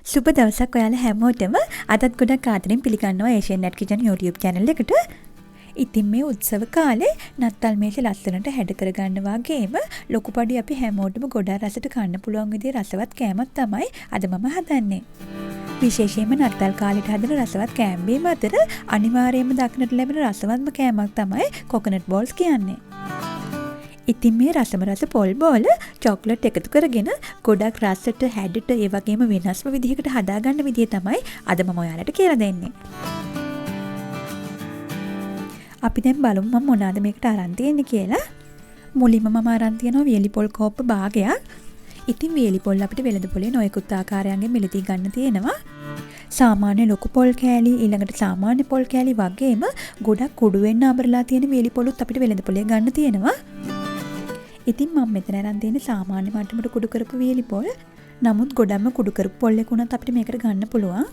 සුබ දවසක් ඔයාලා හැමෝටම. අදත් ගොඩක් ආදරෙන් පිළිගන්නවා Asian Nat Kitchen YouTube channel එකට. ඉතින් මේ උත්සව කාලේ නත්තල් මේස ලස්සනට හැඩ කරගන්න වගේම ලොකු පඩි අපි හැමෝටම ගොඩාක් රසට කන්න පුළුවන් විදිහේ රසවත් කෑමක් තමයි අද මම හදන්නේ. විශේෂයෙන්ම නත්තල් කාලේට හදන රසවත් කෑම බීම අතර අනිවාර්යයෙන්ම දක්නට ලැබෙන රසවත්ම කෑමක් තමයි කොකනට් බෝල්ස් කියන්නේ. ඉතින් මේ රසම රස පොල් බෝල චොක්ලට් එකතු කරගෙන ගොඩක් රසට හැඩට ඒ වගේම වෙනස්ම විදිහකට හදාගන්න විදිය තමයි අද මම ඔයාලට කියලා දෙන්නේ. අපි දැන් බලමු මම මොනවාද මේකට අරන් තියෙන්නේ කියලා. මුලින්ම මම අරන් තියනවා වියලි පොල් කෝප්ප භාගයක්. ඉතින් වියලි පොල් අපිට වෙළඳ පොලේ නොයෙකුත් ආකාරයන්ගෙන් මිලදී ගන්න තියෙනවා. සාමාන්‍ය ලොකු පොල් කෑලි ඊළඟට සාමාන්‍ය පොල් කෑලි වගේම ගොඩක් කුඩු වෙන්න අඹරලා තියෙන වියලි පොලුත් අපිට වෙළඳ පොලේ ගන්න තියෙනවා. ඉතින් මම මෙතන අරන් තියෙන්නේ සාමාන්‍ය මට්ටමට කුඩු කරපු වියලි පොල්. නමුත් ගොඩක්ම කුඩු කරපු පොල් එක උනත් අපිට මේකට ගන්න පුළුවන්.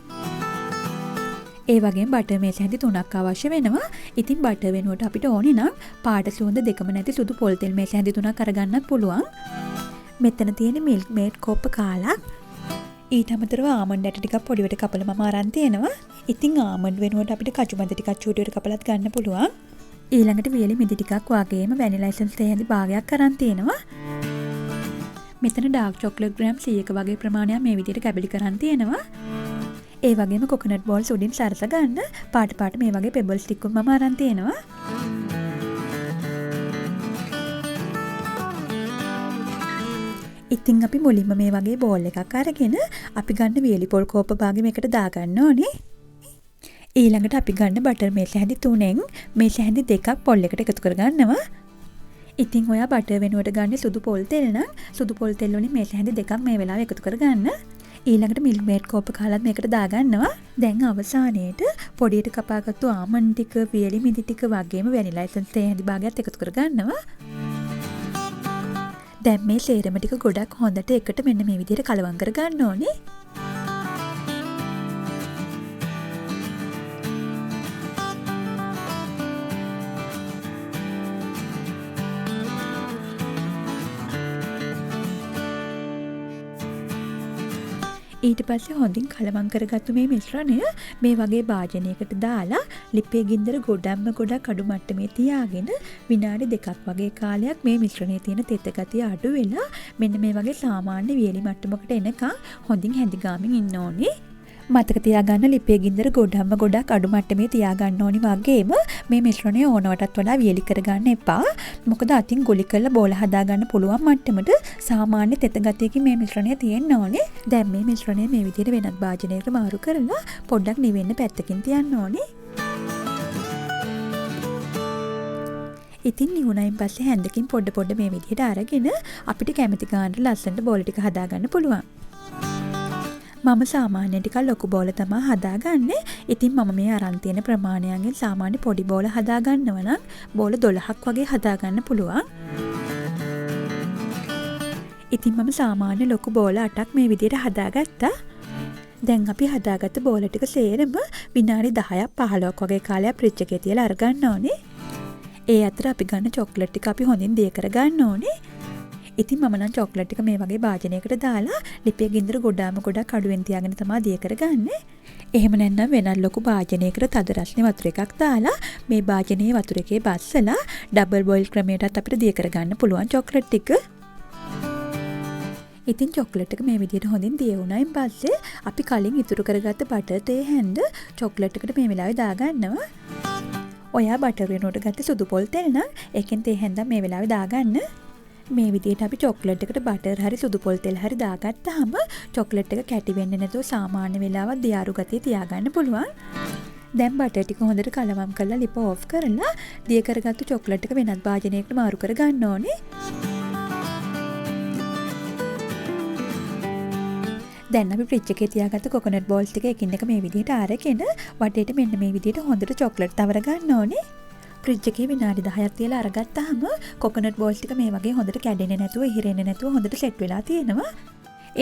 ඒ වගේම බටර් මේස හැඳි 3ක් අවශ්‍ය වෙනවා. ඉතින් බටර් වෙනුවට අපිට ඕනේ නම් පාට සුවඳ දෙකම නැති සුදු පොල් තෙල් මේස හැඳි 3ක් අරගන්නත් පුළුවන්. මෙතන තියෙන මිල්ක් මේඩ් කෝප්ප කාලක්. ඊට අමතරව ආමන්ඩ් ඇට ටිකක් පොඩිවට කපලා මම අරන් තියෙනවා. ඉතින් ආමන්ඩ් වෙනුවට අපිට කචු බඳ ටිකක් චූටියට කපලත් ගන්න පුළුවන්. ඊළඟට වියලි මිදි ටිකක් වගේම වැනිලා එසන්ස් තේ හැඳි භාගයක් අරන් තියෙනවා. මෙතන ඩාර්ක් චොක්ලට් ග්‍රෑම් 100ක වගේ ප්‍රමාණයක් මේ විදිහට කැබලි කරන් තියෙනවා. ඒ වගේම කොකනට් බෝල්ස් උඩින් සරස ගන්න පාට පාට මේ වගේ පෙබල්ස් ටිකක් මම අරන් තියෙනවා. ඉතින් අපි මුලින්ම මේ වගේ බෝල් එකක් අරගෙන අපි ගන්න වියලි පොල් කෝප්ප භාගෙ මේකට දාගන්න ඕනේ. ඊළඟට අපි ගන්න බටර් මේස හැඳි 3න් මේස හැඳි 2ක් පොල් එකට එකතු කරගන්නවා. ඉතින් ඔයා බටර් වෙනුවට ගන්න සුදු පොල් තෙල් නම් සුදු පොල් තෙල් වලින් මේස හැඳි 2ක් මේ වෙලාවේ එකතු කරගන්න. ඊළඟට මිල්ක් මේඩ් කෝප්ප කාලත් මේකට දාගන්නවා. දැන් අවසානයේට පොඩියට කපාගත්තු ආමන්ඩ් ටික, වියලි මිදි ටික වගේම වැනිලා එසන්ස් තේ හැඳි භාගයත් එකතු කරගන්නවා. දැන් මේ සේරම ටික ගොඩක් හොඳට එකට මෙන්න මේ විදිහට කලවම් කරගන්න ඕනේ. ඊට පස්සේ හොඳින් කලවම් කරගත්තු මේ මිශ්‍රණය මේ වගේ භාජනයකට දාලා ලිපේ ගින්දර ගොඩක් අඩු මට්ටමේ තියාගෙන විනාඩි 2ක් වගේ කාලයක් මේ මිශ්‍රණයේ තියෙන තෙත ගතිය අඩු වෙලා මෙන්න මේ වගේ සාමාන්‍ය වියලි මට්ටමකට එනකන් හොඳින් හැඳි ගාමින් ඉන්න ඕනේ. මතක තියාගන්න ලිපේ ගින්දර ගොඩක් අඩු මට්ටමේ තියාගන්න ඕනි වගේම මේ මිශ්‍රණය ඕනවටත් වඩා වියලි කරගන්න එපා. මොකද අතින් ගොලි කරලා බෝල හදාගන්න පුළුවන් මට්ටමට සාමාන්‍ය තෙත ගතියකින් මේ මිශ්‍රණය තියෙන්න ඕනේ. දැන් මේ මිශ්‍රණය මේ විදිහට වෙනත් භාජනයකට මාරු කරලා පොඩ්ඩක් නිවෙන්න පැත්තකින් තියන්න ඕනේ. ඉතින් නිවුණයින් පස්සේ හැන්දකින් පොඩ මේ විදිහට අරගෙන අපිට කැමති ගානට ලස්සනට බෝල ටික හදාගන්න පුළුවන්. මම සාමාන්‍ය ටිකක් ලොකු බෝල තමයි හදාගන්නේ. ඉතින් මම මේ අරන් තියෙන ප්‍රමාණයන්ගෙන් සාමාන්‍ය පොඩි බෝල හදාගන්නව නම් බෝල 12ක් වගේ හදාගන්න පුළුවන්. ඉතින් මම සාමාන්‍ය ලොකු බෝල 8ක් මේ විදිහට හදාගත්තා. දැන් අපි හදාගත්ත බෝල ටික සේරම විනාඩි 10ක් 15ක් වගේ කාලයක් ෆ්‍රිජ් එකේ තියලා අරගන්න ඕනේ. ඒ අතර අපි ගන්න චොක්ලට් ටික අපි හොඳින් දිය කරගන්න ඕනේ. ඉතින් මම නම් චොක්ලට් ටික මේ වගේ භාජනයකට දාලා ලිපේ ගින්දර ගොඩක් අඩුවෙන් තියාගෙන තමයි දිය කරගන්නේ. එහෙම නැත්නම් වෙනත් ලොකු භාජනයකට තද රස්නේ වතුර එකක් දාලා මේ භාජනයේ වතුර එකේ බස්සලා ඩබල් බොයිල් ක්‍රමයටත් අපිට දිය කරගන්න පුළුවන් චොක්ලට් ටික. ඉතින් චොක්ලට් එක මේ විදිහට හොඳින් දිය වුණායින් පස්සේ අපි කලින් ඉතුරු කරගත්ත බටර් තේ හැන්ද චොක්ලට් එකට මේ වෙලාවේ දාගන්නවා. ඔයා බටර් වෙනුවට ගත්ත සුදු පොල් තෙල් නම් ඒකෙන් තේ හැන්දක් මේ වෙලාවේ දාගන්න. මේ විදිහට අපි චොක්ලට් එකට බටර් හරි සුදු පොල් තෙල් හරි දාගත්තාම චොක්ලට් එක කැටි වෙන්නේ නැතුව සාමාන්‍ය වෙලාවක් දියාරු ගතිය තියාගන්න පුළුවන්. දැන් බටර් ටික හොඳට කලවම් කරලා ලිප ඕෆ් කරලා දිය කරගත්තු චොක්ලට් එක වෙනත් භාජනයකට මාරු කරගන්න ඕනේ. දැන් අපි ෆ්‍රිජ් එකේ තියාගත්තු කොකනට් බෝල්ස් ටික එකින් එක මේ විදිහට අරගෙන වටේට මෙන්න මේ විදිහට හොඳට චොක්ලට් තවර ගන්න ඕනේ. ෆ්‍රිජ් එකේ විනාඩි 10ක් තියලා අරගත්තාම කොකනට් බෝල්ස් ටික මේ වගේ හොඳට කැඩෙන්නේ නැතුව ඉහිරෙන්නේ නැතුව හොඳට සෙට් වෙලා තියෙනවා.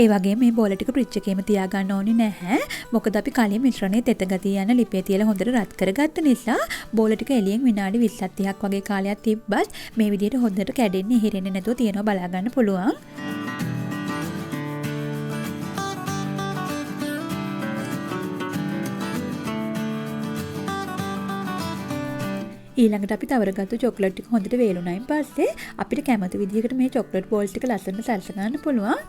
ඒ වගේම මේ බෝල ටික ෆ්‍රිජ් එකේම තියාගන්න ඕනේ නැහැ. මොකද අපි කලින් මිශ්‍රණයේ තෙත ගතිය යන ලිපේ තියලා හොඳට රත් කරගත්ත නිසා බෝල ටික එළියෙන් විනාඩි 20ක් 30ක් වගේ කාලයක් තිබ්බත් මේ විදිහට හොඳට කැඩෙන්නේ ඉහිරෙන්නේ නැතුව තියෙනවා බලා ගන්න පුළුවන්. ඊළඟට අපි තවරගත්තු චොක්ලට් ටික හොඳට වේලුණායින් පස්සේ අපිට කැමති විදිහකට මේ චොක්ලට් බෝල්ස් ටික ලස්සනට සරස ගන්න පුළුවන්.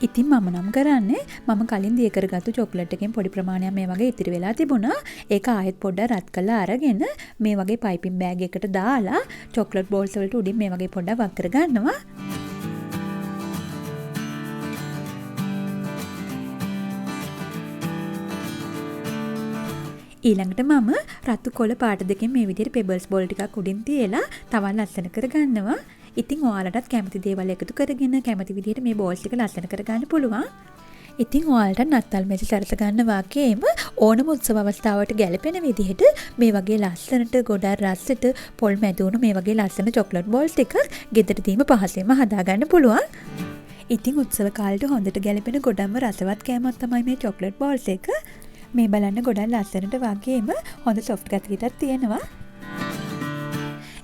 ඉතින් මම නම් කරන්නේ මම කලින් දිය කරගත්තු චොක්ලට් එකෙන් පොඩි ප්‍රමාණයක් මේ වගේ ඉතිරි වෙලා තිබුණා. ඒක ආයෙත් පොඩ්ඩක් රත් කරලා අරගෙන මේ වගේ පයිපින් බෑග් එකකට දාලා චොක්ලට් බෝල්ස් වලට උඩින් මේ වගේ පොඩ්ඩක් වක් කර ගන්නවා. ඊළඟට මම රතු කොළ පාට දෙකෙන් මේ විදිහට pebbles බෝල් ටිකක් උඩින් තියලා තවත් ලස්සන කරගන්නවා. ඉතින් ඔයාලටත් කැමති දේවල් එකතු කරගෙන කැමති විදිහට මේ බෝල්ස් ටික ලස්සන කරගන්න පුළුවන්. ඉතින් ඔයාලට නත්තල් මේසෙ සරස ගන්න වාගේම ඕනම උත්සව අවස්ථාවට ගැලපෙන විදිහට මේ වගේ ලස්සනට ගොඩක් රසට පොල් මැදුණු මේ වගේ ලස්සන චොක්ලට් බෝල්ස් ටික ගෙදරදීම පහසෙන්ම හදාගන්න පුළුවන්. ඉතින් උත්සව කාලේට හොඳට ගැලපෙන ගොඩක්ම රසවත් කෑමක් තමයි මේ චොක්ලට් බෝල්ස් එක. මේ බලන්න ගොඩක් ලස්සනට වගේම හොඳ සොෆ්ට් ගතියටත් තියෙනවා.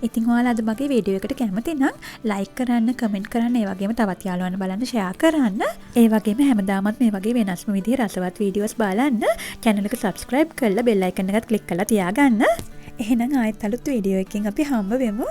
ඉතින් ඔයාලා අද මගේ වීඩියෝ එකට කැමති නම් ලයික් කරන්න, කමෙන්ට් කරන්න, ඒ වගේම තවත් යාළුවන්ට බලන්න ෂෙයා කරන්න. ඒ වගේම හැමදාමත් මේ වගේ වෙනස්ම විදිහේ රසවත් වීඩියෝස් බලන්න channel එක subscribe කරලා bell icon එකත් click කරලා තියාගන්න. එහෙනම් ආයෙත් අලුත් වීඩියෝ එකකින් අපි හම්බ වෙමු.